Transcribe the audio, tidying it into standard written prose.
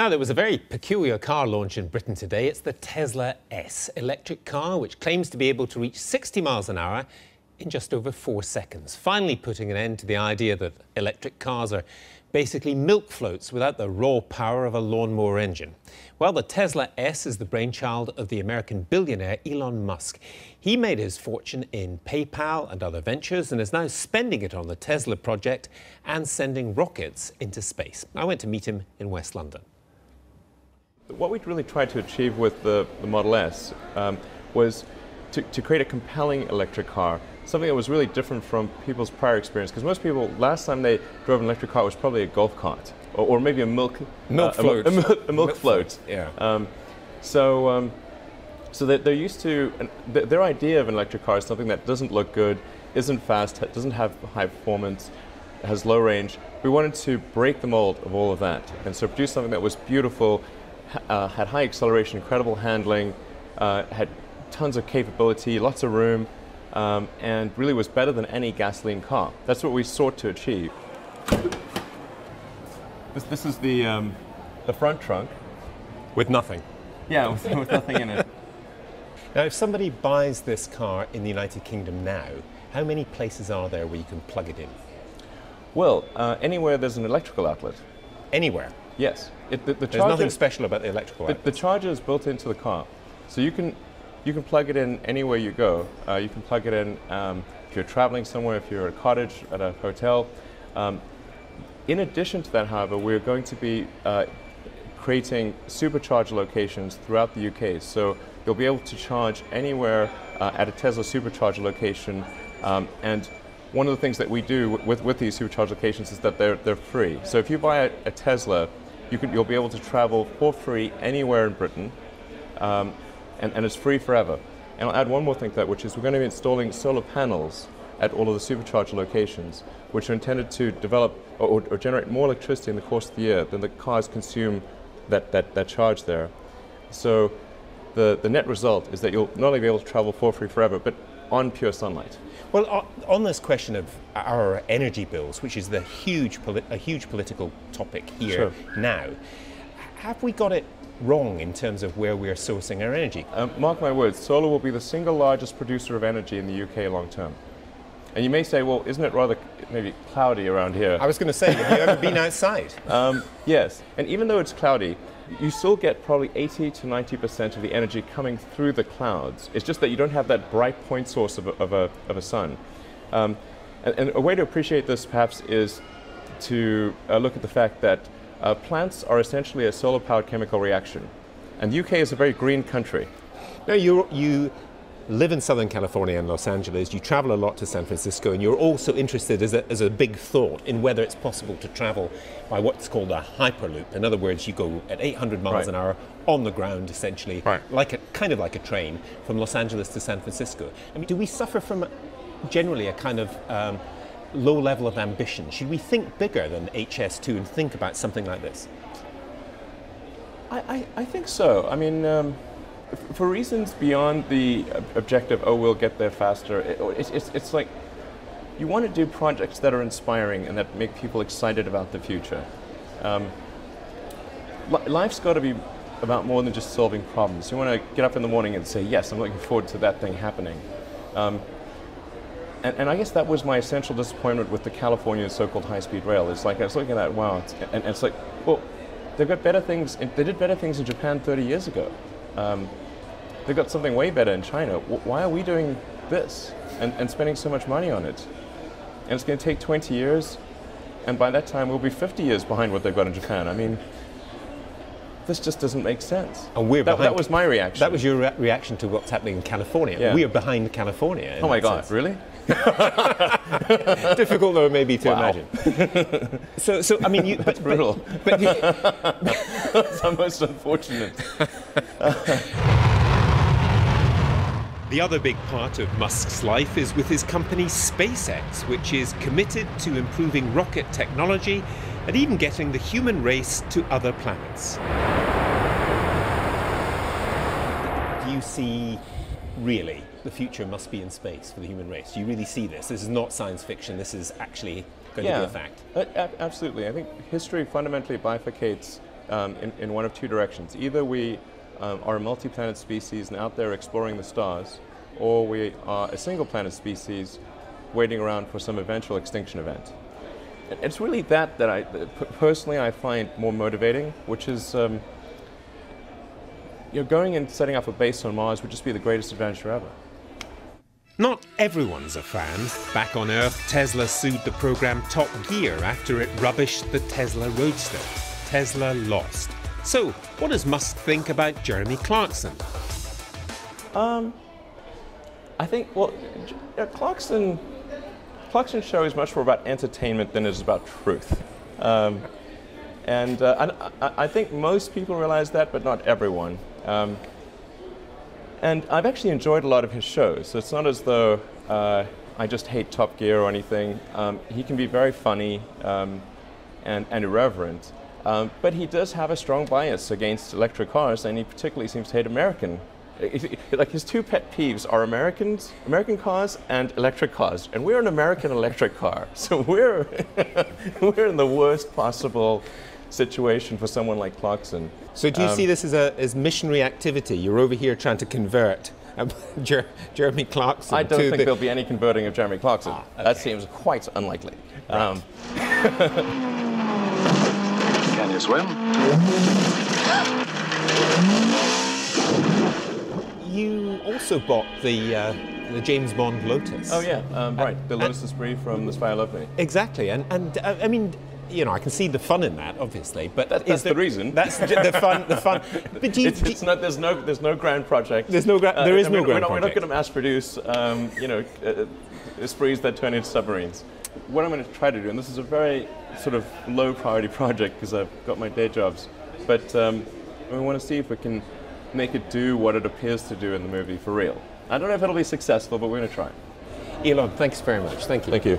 Now, there was a very peculiar car launch in Britain today. It's the Tesla S electric car, which claims to be able to reach 60 miles an hour in just over 4 seconds, finally putting an end to the idea that electric cars are basically milk floats without the raw power of a lawnmower engine. Well, the Tesla S is the brainchild of the American billionaire Elon Musk. He made his fortune in PayPal and other ventures and is now spending it on the Tesla project and sending rockets into space. I went to meet him in West London. What we really tried to achieve with the Model S was to create a compelling electric car, something that was really different from people's prior experience. Because most people, last time they drove an electric car was probably a golf cart, or maybe a milk float. A milk float. Yeah. So that they're used to, their idea of an electric car is something that doesn't look good, isn't fast, doesn't have high performance, has low range. We wanted to break the mold of all of that, and so produce something that was beautiful, had high acceleration, incredible handling, had tons of capability, lots of room, and really was better than any gasoline car. That's what we sought to achieve. This is the front trunk. With nothing. Yeah, with nothing in it. Now, if somebody buys this car in the United Kingdom now, how many places are there where you can plug it in? Well, anywhere there's an electrical outlet. Anywhere? Yes. There's nothing special about the electrical outlet. The charger is built into the car, so you can plug it in anywhere you go. You can plug it in if you're traveling somewhere, if you're at a cottage, at a hotel. In addition to that, however, we're going to be creating supercharger locations throughout the UK. So you'll be able to charge anywhere at a Tesla supercharger location. And one of the things that we do with these supercharger locations is that they're free. So if you buy a Tesla, you'll be able to travel for free anywhere in Britain, and it's free forever. And I'll add one more thing to that, which is we're going to be installing solar panels at all of the supercharger locations, which are intended to develop or generate more electricity in the course of the year than the cars consume that charge there. So the net result is that you'll not only be able to travel for free forever, but on pure sunlight. Well, on this question of our energy bills, which is a huge political topic here now, have we got it wrong in terms of where we're sourcing our energy? Mark my words, solar will be the single largest producer of energy in the UK long term. And you may say, well, isn't it rather maybe cloudy around here? I was going to say, have you ever been outside? Yes, and even though it's cloudy, you still get probably 80 to 90% of the energy coming through the clouds. It's just that you don't have that bright point source of a sun. And a way to appreciate this perhaps is to look at the fact that plants are essentially a solar-powered chemical reaction. And the UK is a very green country. Now, you live in Southern California and Los Angeles, you travel a lot to San Francisco, and you're also interested as a big thought in whether it's possible to travel by what's called a hyperloop. In other words, you go at 800 miles an hour on the ground, essentially, kind of like a train from Los Angeles to San Francisco. I mean, do we suffer from generally a kind of low level of ambition? Should we think bigger than HS2 and think about something like this? I think so. I mean, for reasons beyond the objective, oh, we'll get there faster, it's like you want to do projects that are inspiring and that make people excited about the future. Life's got to be about more than just solving problems. You want to get up in the morning and say, yes, I'm looking forward to that thing happening. And I guess that was my essential disappointment with the California so-called high-speed rail. It's like I was looking at that, wow, and it's like, well, they've got better things. They did better things in Japan 30 years ago. They've got something way better in China. Why are we doing this and spending so much money on it? And it's going to take 20 years, and by that time we'll be 50 years behind what they've got in Japan. I mean, this just doesn't make sense. And that was my reaction. That was your reaction to what's happening in California. Yeah. We are behind California. Oh my God, really? Difficult though, maybe, to imagine. So I mean, that's brutal. That's almost unfortunate. The other big part of Musk's life is with his company SpaceX, which is committed to improving rocket technology and even getting the human race to other planets. Do you see, really, the future must be in space for the human race? Do you really see this? This is not science fiction, this is actually going to be a fact. Absolutely. I think history fundamentally bifurcates in one of two directions. Either we are a multi-planet species and out there exploring the stars, or we are a single planet species waiting around for some eventual extinction event. It's really that I personally I find more motivating, which is going and setting up a base on Mars would just be the greatest adventure ever. Not everyone's a fan. Back on Earth, Tesla sued the program Top Gear after it rubbished the Tesla Roadster. Tesla lost. So, what does Musk think about Jeremy Clarkson? I think, Clarkson's show is much more about entertainment than it is about truth. I think most people realize that, but not everyone. And I've actually enjoyed a lot of his shows, so it's not as though I just hate Top Gear or anything. He can be very funny and irreverent, but he does have a strong bias against electric cars, and he particularly seems to hate American. Like his two pet peeves are American cars and electric cars, and we're an American electric car, so we're in the worst possible situation for someone like Clarkson. So do you see this as missionary activity? You're over here trying to convert Jeremy Clarkson. I don't think there'll be any converting of Jeremy Clarkson. Okay. That seems quite unlikely. Right. Can you swim? You also bought the James Bond Lotus. Oh yeah, right. The Lotus Esprit from The Spy Who Loved Me. Exactly, and I mean, I can see the fun in that, obviously, but that's the reason. That's the fun. The fun. But it's not. There's no grand project. There is no grand project. We're not going to mass produce, Esprits that turn into submarines. What I'm going to try to do, and this is a very sort of low priority project because I've got my day jobs, but we want to see if we can make it do what it appears to do in the movie for real. I don't know if it'll be successful, but we're going to try. Elon, thanks very much. Thank you. Thank you.